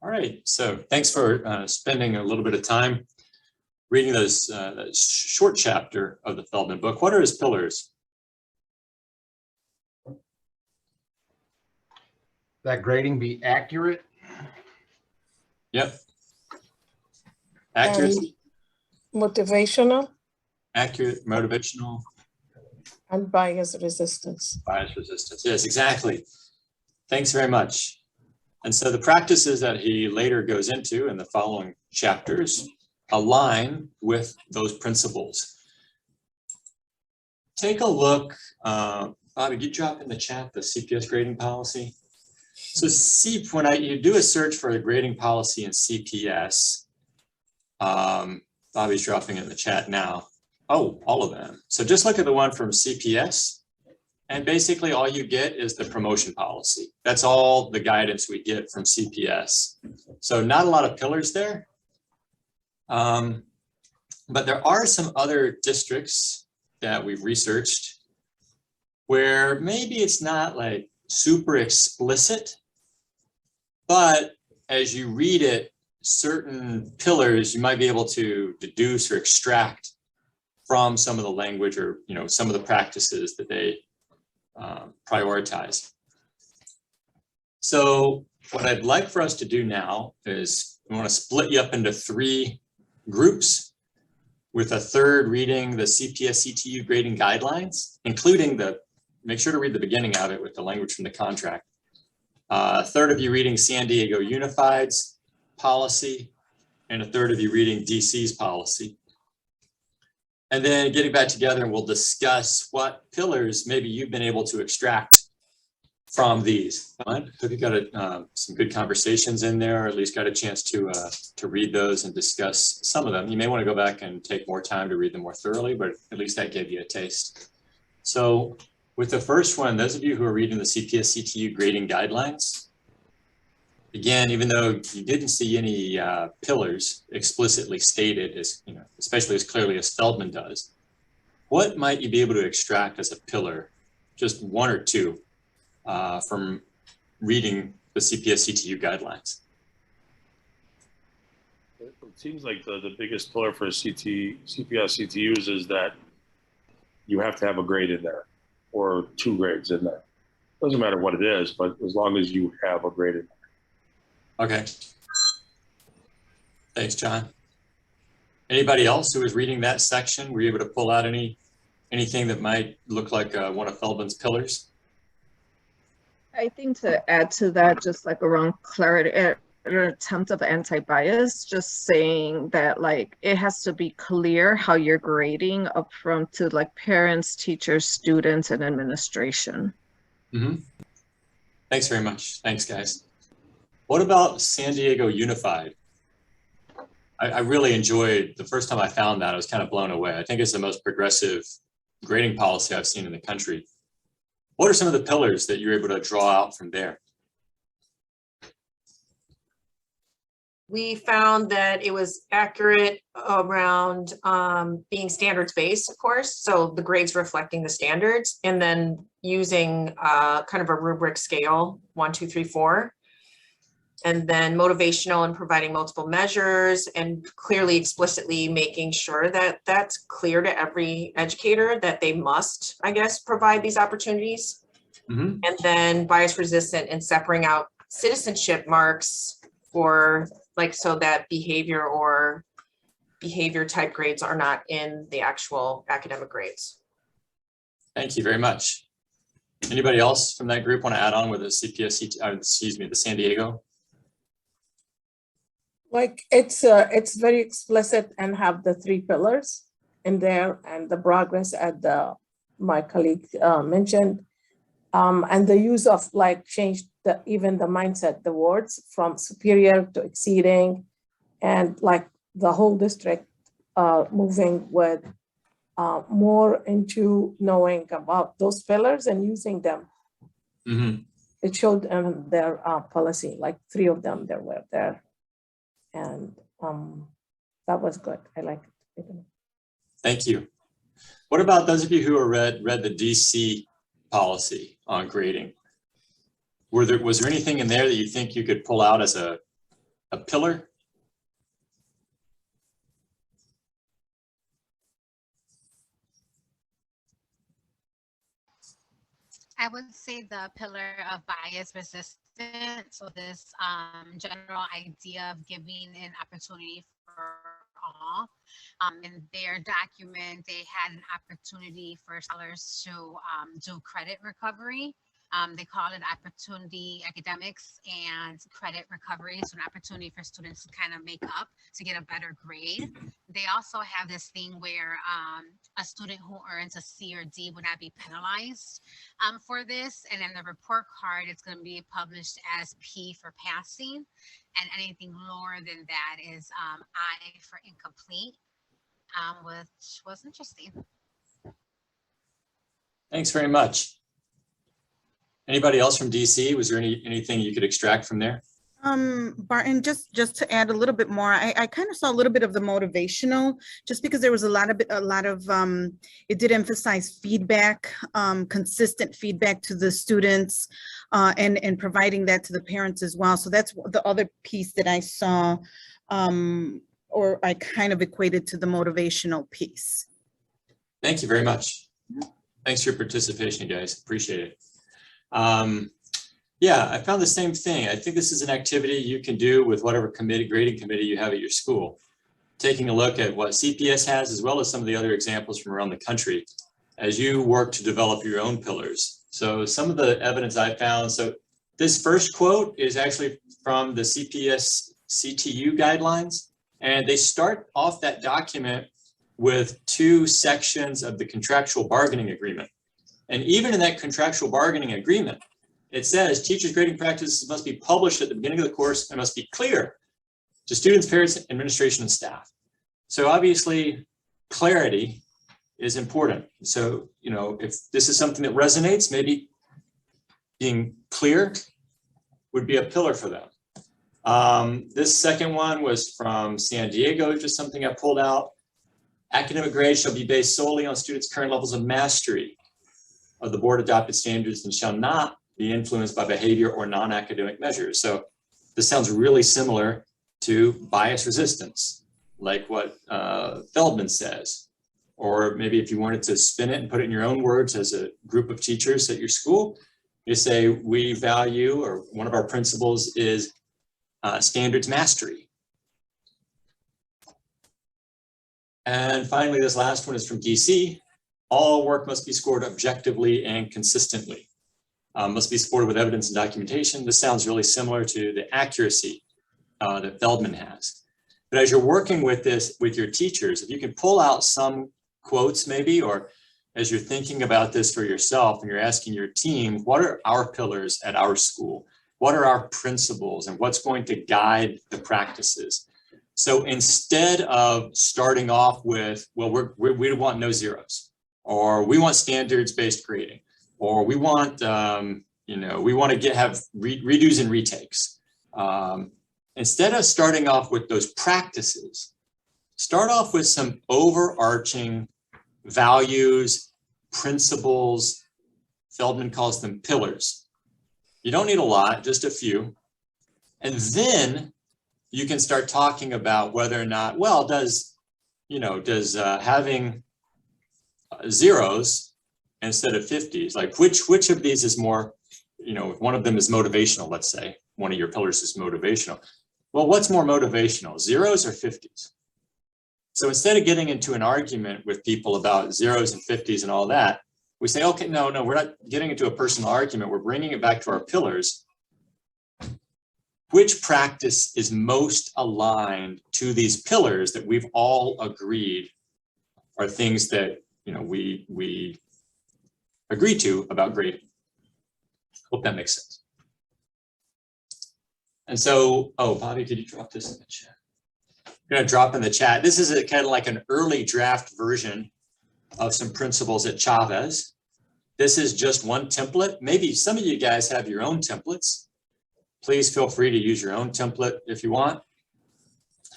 All right, so thanks for spending a little bit of time reading those that short chapter of the Feldman book. What are his pillars? That grading be accurate. Yep. Accuracy. Motivational. Accurate, motivational. And bias resistance. Bias resistance. Yes, exactly. Thanks very much. And so the practices that he later goes into in the following chapters align with those principles. Take a look, Bobby, did you drop in the chat the CPS grading policy? So when you do a search for a grading policy in CPS, Bobby's dropping it in the chat now. Oh, all of them. So just look at the one from CPS, and basically all you get is the promotion policy. That's all the guidance we get from CPS. So not a lot of pillars there. But there are some other districts that we've researched where maybe it's not like super explicit, but as you read it, certain pillars you might be able to deduce or extract from some of the language or some of the practices that they prioritize. So what I'd like for us to do now is I want to split you up into 3 groups, with a third reading the CPS CTU grading guidelines, including make sure to read the beginning of it with the language from the contract. A third of you reading San Diego Unified's policy, and a third of you reading DC's policy. And then getting back together, and we'll discuss what pillars maybe you've been able to extract from these. I hope you got some good conversations in there, or at least got a chance to read those and discuss some of them. You may want to go back and take more time to read them more thoroughly, but at least that gave you a taste. So with the first one, those of you who are reading the CPS CTU grading guidelines, again, even though you didn't see any pillars explicitly stated, especially as clearly as Feldman does, what might you be able to extract as a pillar, just 1 or 2, from reading the CPS CTU guidelines? It seems like the biggest pillar for CPS CTUs is that you have to have a grade in there, or 2 grades in there. Doesn't matter what it is, but as long as you have a grade in there. Okay. Thanks, John. Anybody else who was reading that section, were you able to pull out anything that might look like one of Feldman's pillars? I think to add to that, just like around clarity, an attempt of anti-bias, just saying that like it has to be clear how you're grading up front to like parents, teachers, students, and administration. Mm-hmm. Thanks very much. Thanks, guys. What about San Diego Unified? I really enjoyed, the first time I found that, I was kind of blown away. I think it's the most progressive grading policy I've seen in the country. What are some of the pillars that you're able to draw out from there? We found that it was accurate around being standards-based, of course, so the grades reflecting the standards, and then using kind of a rubric scale, 1, 2, 3, 4. And then motivational and providing multiple measures, and clearly explicitly making sure that that's clear to every educator that they must, I guess, provide these opportunities. Mm-hmm. And then bias resistant and separating out citizenship marks for like, so that behavior or behavior type grades are not in the actual academic grades. Thank you very much. Anybody else from that group want to add on with the the San Diego? Like it's very explicit and have the 3 pillars in there, and the progress as my colleague mentioned, and the use of like change even the mindset, the words from superior to exceeding, and like the whole district moving with more into knowing about those pillars and using them. Mm-hmm. It showed their policy, like 3 of them there were there. And that was good. I like it. Thank you. What about those of you who read the DC policy on grading? Was there anything in there that you think you could pull out as a a pillar? I would say the pillar of bias resistance. So this general idea of giving an opportunity for all. In their document, they had an opportunity for scholars to do credit recovery. They call it opportunity academics and credit recovery. So an opportunity for students to kind of make up to get a better grade. They also have this thing where a student who earns a C or D would not be penalized for this. And then the report card, it's going to be published as P for passing. And anything lower than that is I for incomplete, which was interesting. Thanks very much. Anybody else from DC? Was there anything you could extract from there? Barton, just to add a little bit more, I kind of saw a little bit of the motivational, just because there was a lot of it did emphasize feedback, consistent feedback to the students, and providing that to the parents as well. So that's the other piece that I saw, or I kind of equated to the motivational piece. Thank you very much. Thanks for your participation, guys. Appreciate it. Yeah, I found the same thing. I think this is an activity you can do with whatever grading committee you have at your school. Taking a look at what CPS has, as well as some of the other examples from around the country, as you work to develop your own pillars. So some of the evidence I found, so this first quote is actually from the CPS CTU guidelines, and they start off that document with 2 sections of the contractual bargaining agreement. And even in that contractual bargaining agreement, it says teachers' grading practices must be published at the beginning of the course and must be clear to students, parents, administration, and staff. So obviously, clarity is important. So, you know, if this is something that resonates, maybe being clear would be a pillar for them. This second one was from San Diego, just something I pulled out. Academic grades shall be based solely on students' current levels of mastery of the board adopted standards and shall not be influenced by behavior or non-academic measures. So this sounds really similar to bias resistance, like what Feldman says. Or maybe if you wanted to spin it and put it in your own words as a group of teachers at your school, you say we value, or one of our principles is standards mastery. And finally, this last one is from DC. All work must be scored objectively and consistently. Must be supported with evidence and documentation. This sounds really similar to the accuracy that Feldman has. But as you're working with this with your teachers, if you can pull out some quotes maybe, or as you're thinking about this for yourself and you're asking your team, what are our pillars at our school? What are our principles and what's going to guide the practices? So instead of starting off with, well, we want no zeros, or we want standards-based grading, or we want, we want to have redos and retakes. Instead of starting off with those practices, start off with some overarching values, principles. Feldman calls them pillars. You don't need a lot, just a few. And then you can start talking about whether or not, well, does having zeros instead of 50s, like which of these is more, one of them is motivational, let's say, one of your pillars is motivational. Well, what's more motivational, zeros or 50s? So instead of getting into an argument with people about zeros and 50s and all that, we say, okay, no, we're not getting into a personal argument. We're bringing it back to our pillars. Which practice is most aligned to these pillars that we've all agreed are things that, we agree to about grading? Hope that makes sense. And so, Bobby, could you drop this in the chat? I'm going to drop in the chat. This is kind of like an early draft version of some principles at Chavez. This is just one template. Maybe some of you guys have your own templates. Please feel free to use your own template if you want.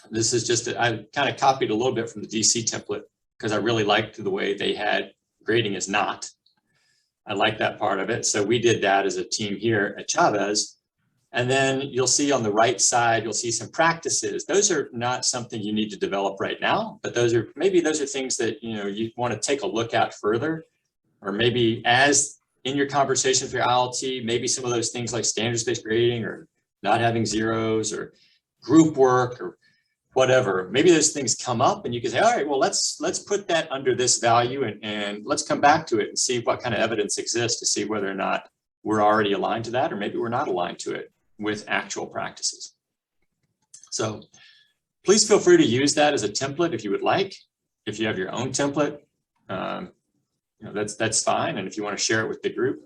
This is just, I kind of copied a little bit from the DC template because I really liked the way they had grading is not. I like that part of it. So we did that as a team here at Chavez. And then you'll see on the right side, you'll see some practices. Those are not something you need to develop right now, but maybe those are things that you want to take a look at further, or maybe as in your conversation with your ILT, maybe some of those things like standards-based grading or not having zeros or group work or whatever. Maybe those things come up and you can say, all right, well, let's put that under this value and let's come back to it and see what kind of evidence exists to see whether or not we're already aligned to that, or maybe we're not aligned to it with actual practices. So please feel free to use that as a template if you would like. If you have your own template, that's fine. And if you want to share it with the group,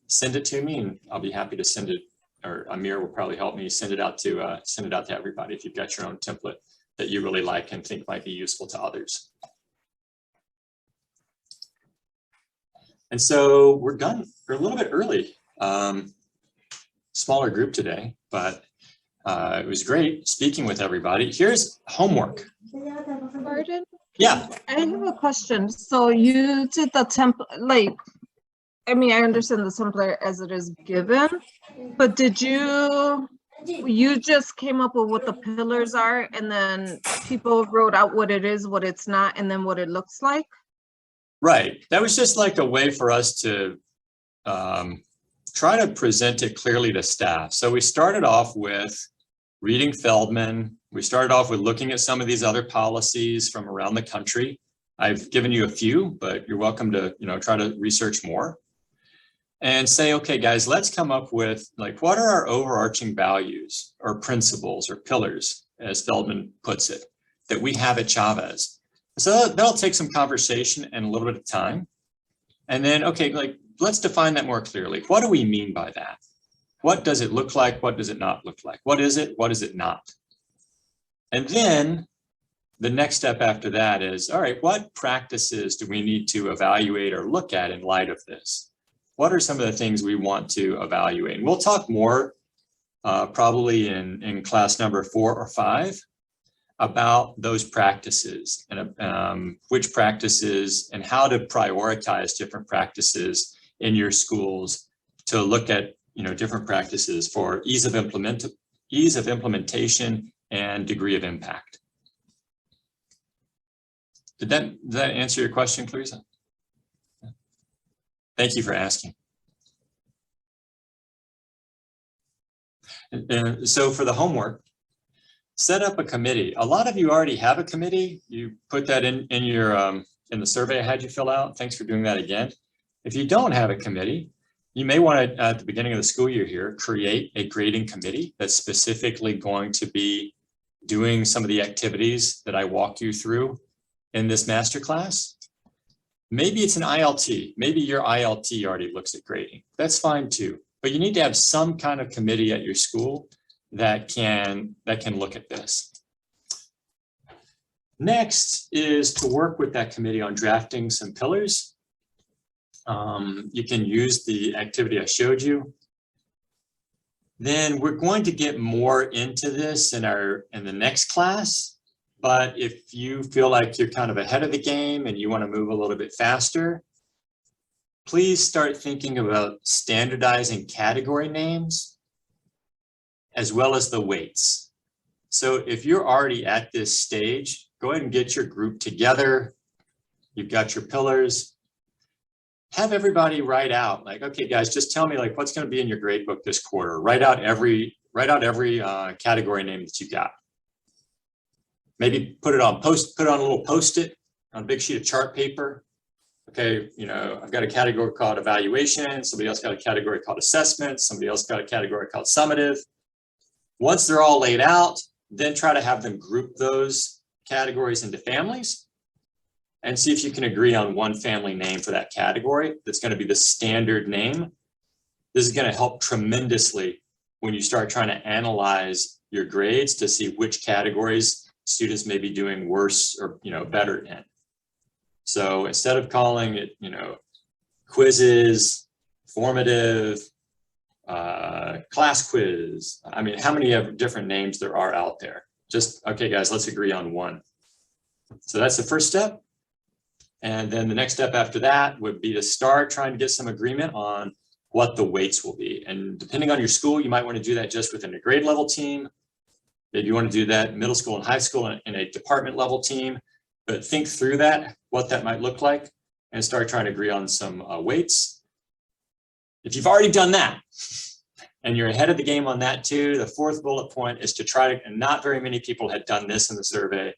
send it to me and I'll be happy to send it, or Amir will probably help me send it out to everybody if you've got your own template that you really like and think might be useful to others. And so we're done. We're a little bit early. Smaller group today, but it was great speaking with everybody. Here's homework. Barton? Yeah. I have a question. So you did the template, I understand the template as it is given, but did you just came up with what the pillars are and then people wrote out what it is, what it's not, and then what it looks like? Right. That was just like a way for us to try to present it clearly to staff. So we started off with reading Feldman. We started off with looking at some of these other policies from around the country. I've given you a few, but you're welcome to try to research more and say, okay, guys, let's come up with like, what are our overarching values or principles or pillars, as Feldman puts it, that we have at Chavez. So that'll take some conversation and a little bit of time. And then, okay, like, let's define that more clearly. What do we mean by that? What does it look like? What does it not look like? What is it? What is it not? And then the next step after that is, all right, what practices do we need to evaluate or look at in light of this? What are some of the things we want to evaluate? And we'll talk more probably in class number 4 or 5 about those practices and which practices and how to prioritize different practices in your schools to look at different practices for ease of implementation and degree of impact. Did that answer your question, Clarissa? Thank you for asking. And so for the homework, set up a committee. A lot of you already have a committee. You put that in your in the survey I had you fill out. Thanks for doing that again. If you don't have a committee, you may want to, at the beginning of the school year here, create a grading committee that's specifically going to be doing some of the activities that I walk you through in this masterclass. Maybe it's an ILT. Maybe your ILT already looks at grading. That's fine too. But you need to have some kind of committee at your school that can look at this. Next is to work with that committee on drafting some pillars. You can use the activity I showed you. Then we're going to get more into this in the next class. But if you feel like you're kind of ahead of the game and you want to move a little bit faster, please start thinking about standardizing category names as well as the weights. So if you're already at this stage, go ahead and get your group together. You've got your pillars. Have everybody write out like, okay, guys, just tell me like what's going to be in your grade book this quarter. Write out every category name that you got. Maybe put it on a little Post-it on a big sheet of chart paper. Okay, I've got a category called evaluation. Somebody else got a category called assessment. Somebody else got a category called summative. Once they're all laid out, then try to have them group those categories into families and see if you can agree on one family name for that category that's going to be the standard name. This is going to help tremendously when you start trying to analyze your grades to see which categories students may be doing worse or better in. So instead of calling it quizzes, formative, class quiz, I mean, how many different names there are out there? Just, okay, guys, let's agree on one. So that's the first step. And then the next step after that would be to start trying to get some agreement on what the weights will be. And depending on your school, you might want to do that just within a grade level team. Maybe you want to do that middle school and high school in a department level team, but think through that, what that might look like, and start trying to agree on some weights. If you've already done that and you're ahead of the game on that too, the fourth bullet point is to try to, and not very many people had done this in the survey,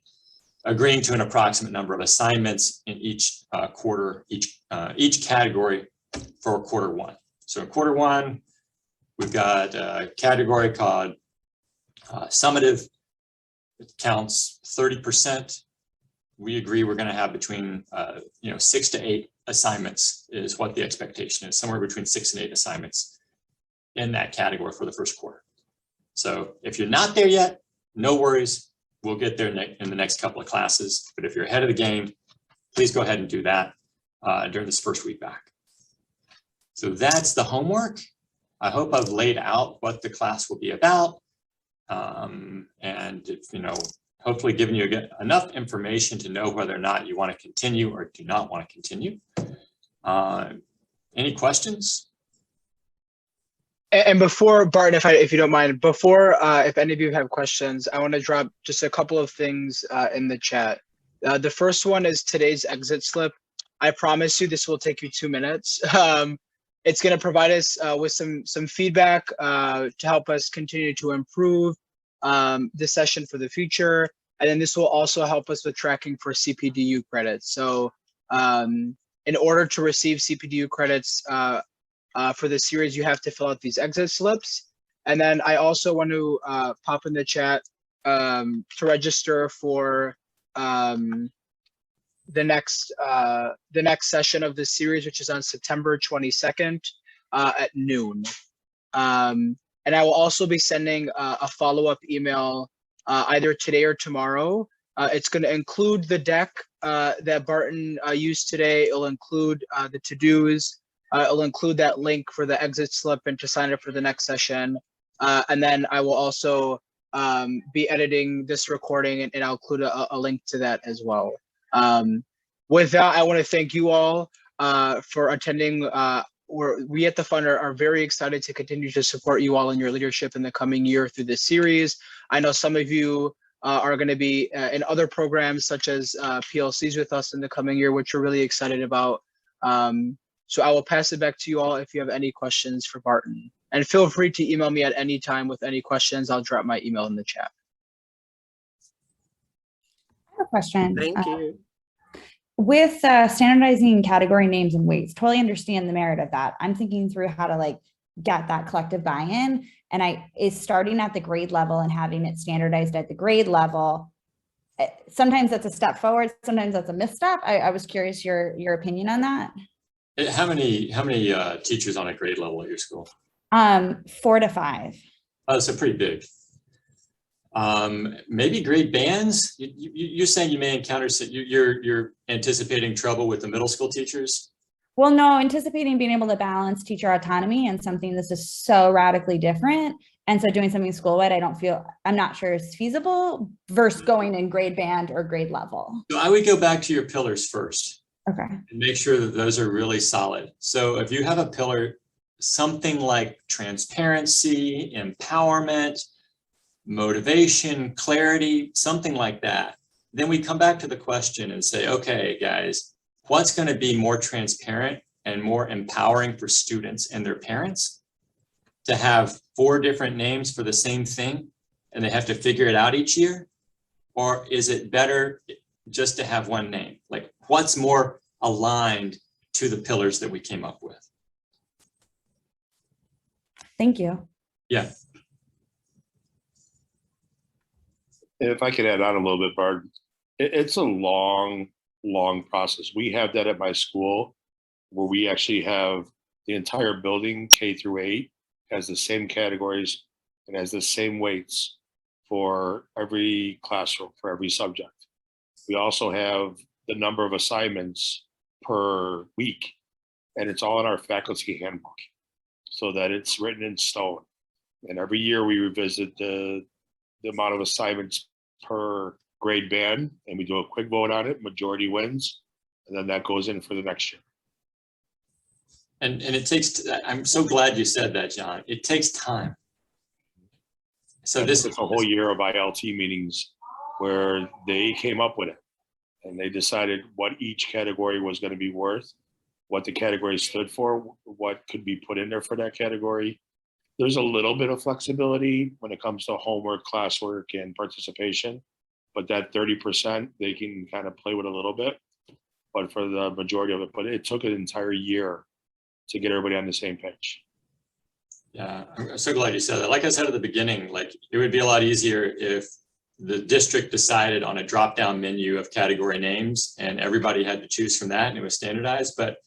agreeing to an approximate number of assignments in each quarter, each category for quarter one. So in quarter one, we've got a category called summative. It counts 30%. We agree we're going to have between 6 to 8 assignments is what the expectation is, somewhere between 6 and 8 assignments in that category for the first quarter. So if you're not there yet, no worries. We'll get there in the next couple of classes. But if you're ahead of the game, please go ahead and do that during this first week back. So that's the homework. I hope I've laid out what the class will be about. And if, hopefully giving you enough information to know whether or not you want to continue or do not want to continue. Any questions? And before, Barton, if you don't mind, if any of you have questions, I want to drop just a couple of things in the chat. The first one is today's exit slip. I promise you this will take you 2 minutes. It's going to provide us with some feedback to help us continue to improve the session for the future. And then this will also help us with tracking for CPDU credits. So in order to receive CPDU credits for the series, you have to fill out these exit slips. And then I also want to pop in the chat to register for the next session of the series, which is on September 22nd at noon. And I will also be sending a follow-up email either today or tomorrow. It's going to include the deck that Barton used today. It'll include the to-dos. It'll include that link for the exit slip and to sign up for the next session. And then I will also be editing this recording, and I'll include a link to that as well. With that, I want to thank you all for attending. We at the Fund are very excited to continue to support you all in your leadership in the coming year through this series. I know some of you are going to be in other programs such as PLCs with us in the coming year, which we're really excited about. So I will pass it back to you all if you have any questions for Barton. And feel free to email me at any time with any questions. I'll drop my email in the chat. I have a question. Thank you. With standardizing category names and weights, totally understand the merit of that. I'm thinking through how to get that collective buy-in, and is starting at the grade level and having it standardized at the grade level. Sometimes that's a step forward, sometimes that's a misstep. I was curious your opinion on that. How many teachers on a grade level at your school? 4 to 5. Oh, so pretty big. Maybe grade bands. You're saying you may encounter, you're anticipating trouble with the middle school teachers? Well, no, anticipating being able to balance teacher autonomy and something that's just so radically different. And so doing something school-wide, I'm not sure is feasible versus going in grade band or grade level. So I would go back to your pillars first. Okay. And make sure that those are really solid. So if you have a pillar, something like transparency, empowerment, motivation, clarity, something like that, then we come back to the question and say, okay, guys, what's going to be more transparent and more empowering for students and their parents to have 4 different names for the same thing and they have to figure it out each year? Or is it better just to have one name? Like, what's more aligned to the pillars that we came up with? Thank you. Yeah. If I could add on a little bit, Barton, it's a long process. We have that at my school where we actually have the entire building, K through 8, has the same categories and has the same weights for every classroom, for every subject. We also have the number of assignments per week, and it's all in our faculty handbook so that it's written in stone. And every year we revisit the amount of assignments per grade band, and we do a quick vote on it, majority wins, and then that goes in for the next year. And it takes, I'm so glad you said that, John. It takes time. So this is a whole year of ILT meetings where they came up with it and they decided what each category was going to be worth, what the category stood for, what could be put in there for that category. There's a little bit of flexibility when it comes to homework, classwork, and participation, but that 30%, they can kind of play with a little bit, but for the majority of it, but it took an entire year to get everybody on the same page. Yeah, I'm so glad you said that. Like I said at the beginning, like it would be a lot easier if the district decided on a drop-down menu of category names and everybody had to choose from that and it was standardized. But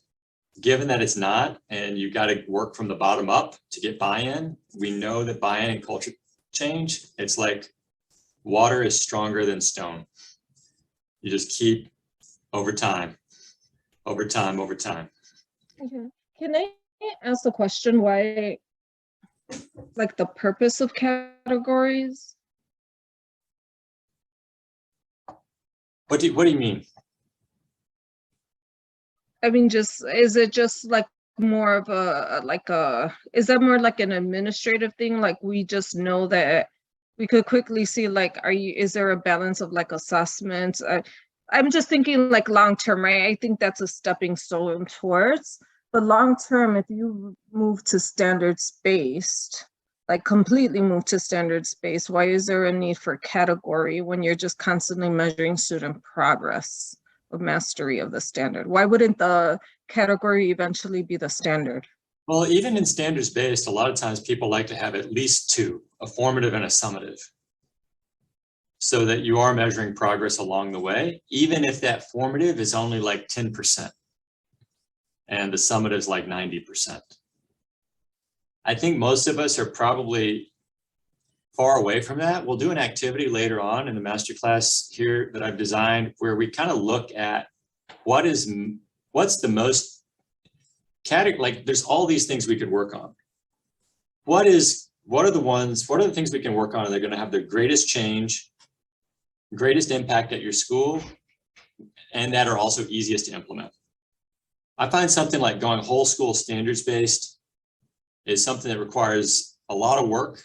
given that it's not, and you got to work from the bottom up to get buy-in, we know that buy-in and culture change, it's like water is stronger than stone. You just keep over time, over time, over time. Okay. Can I ask the question why, like the purpose of categories? What do you mean? I mean, is it just like more of is that more like an administrative thing? Like we just know that we could quickly see like, is there a balance of like assessments? I'm just thinking like long-term, right? I think that's a stepping stone towards, but long-term, if you move to standards-based, like completely move to standards-based, why is there a need for category when you're just constantly measuring student progress of mastery of the standard? Why wouldn't the category eventually be the standard? Well, even in standards-based, a lot of times people like to have at least two, a formative and a summative, so that you are measuring progress along the way, even if that formative is only like 10% and the summative is like 90%. I think most of us are probably far away from that. We'll do an activity later on in the masterclass here that I've designed where we kind of look at what's the most like there's all these things we could work on. What are the things we can work on that are going to have the greatest change, greatest impact at your school, and that are also easiest to implement? I find something like going whole school standards based is something that requires a lot of work,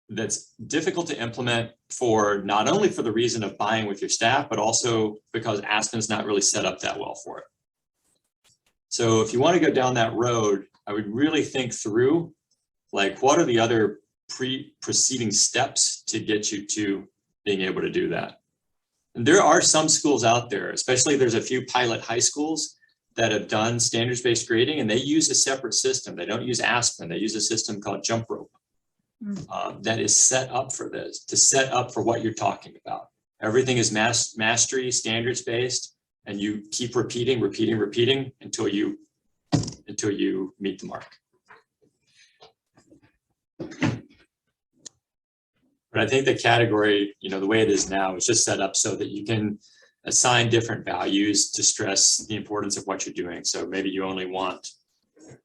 that's difficult to implement for not only for the reason of buying with your staff, but also because Aspen's not really set up that well for it. So if you want to go down that road, I would really think through like what are the other preceding steps to get you to being able to do that. And there are some schools out there, especially there's a few pilot high schools that have done standards-based grading and they use a separate system. They don't use Aspen, they use a system called Jump Rope. That is set up for this, to set up for what you're talking about. Everything is mastery, standards based, and you keep repeating until you meet the mark. But I think the category, the way it is now, is just set up so that you can assign different values to stress the importance of what you're doing. So maybe you only want,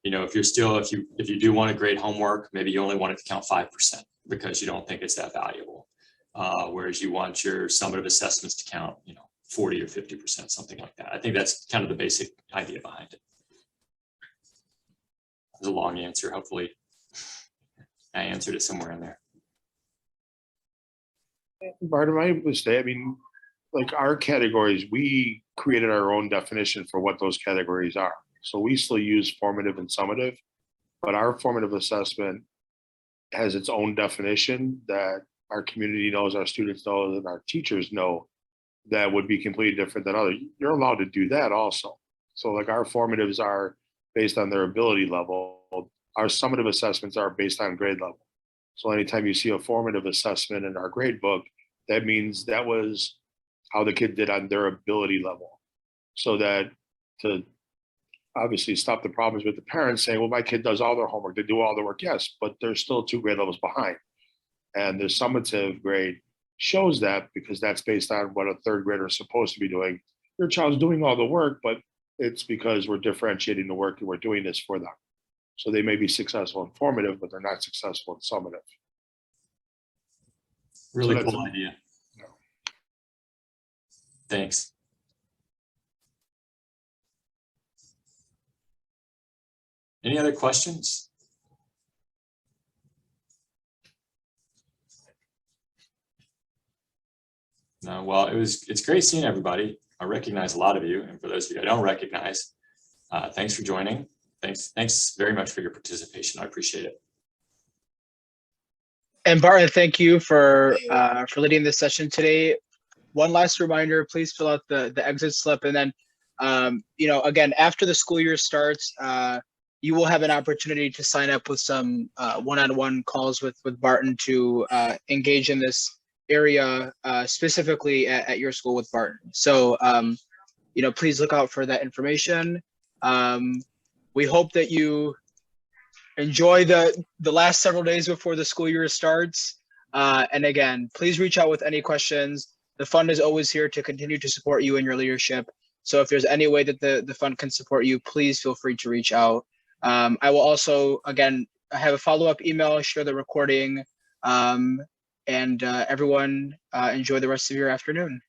if you do want to grade homework, maybe you only want it to count 5% because you don't think it's that valuable. Whereas you want your summative assessments to count, 40 or 50%, something like that. I think that's kind of the basic idea behind it. It's a long answer. Hopefully I answered it somewhere in there. Barton, I would say, like our categories, we created our own definition for what those categories are. So we still use formative and summative, but our formative assessment has its own definition that our community knows, our students know, and our teachers know that would be completely different than others. You're allowed to do that also. So like our formatives are based on their ability level. Our summative assessments are based on grade level. So anytime you see a formative assessment in our grade book, that means that was how the kid did on their ability level. So that to obviously stop the problems with the parents saying, well, my kid does all their homework, they do all the work. Yes, but they're still 2 grade levels behind. And the summative grade shows that because that's based on what a 3rd grader is supposed to be doing. Your child's doing all the work, but it's because we're differentiating the work and we're doing this for them. So they may be successful in formative, but they're not successful in summative. Really cool idea. Thanks. Any other questions? No, well, it's great seeing everybody. I recognize a lot of you, and for those of you I don't recognize, thanks for joining. Thanks very much for your participation. I appreciate it. And Barton, thank you for leading this session today. One last reminder, please fill out the exit slip, and then again, after the school year starts, you will have an opportunity to sign up with some one-on-one calls with Barton to engage in this area specifically at your school with Barton. So please look out for that information. We hope that you enjoy the last several days before the school year starts. And again, please reach out with any questions. The fund is always here to continue to support you in your leadership. So if there's any way that the fund can support you, please feel free to reach out. I will also, again, have a follow-up email, share the recording, and everyone enjoy the rest of your afternoon.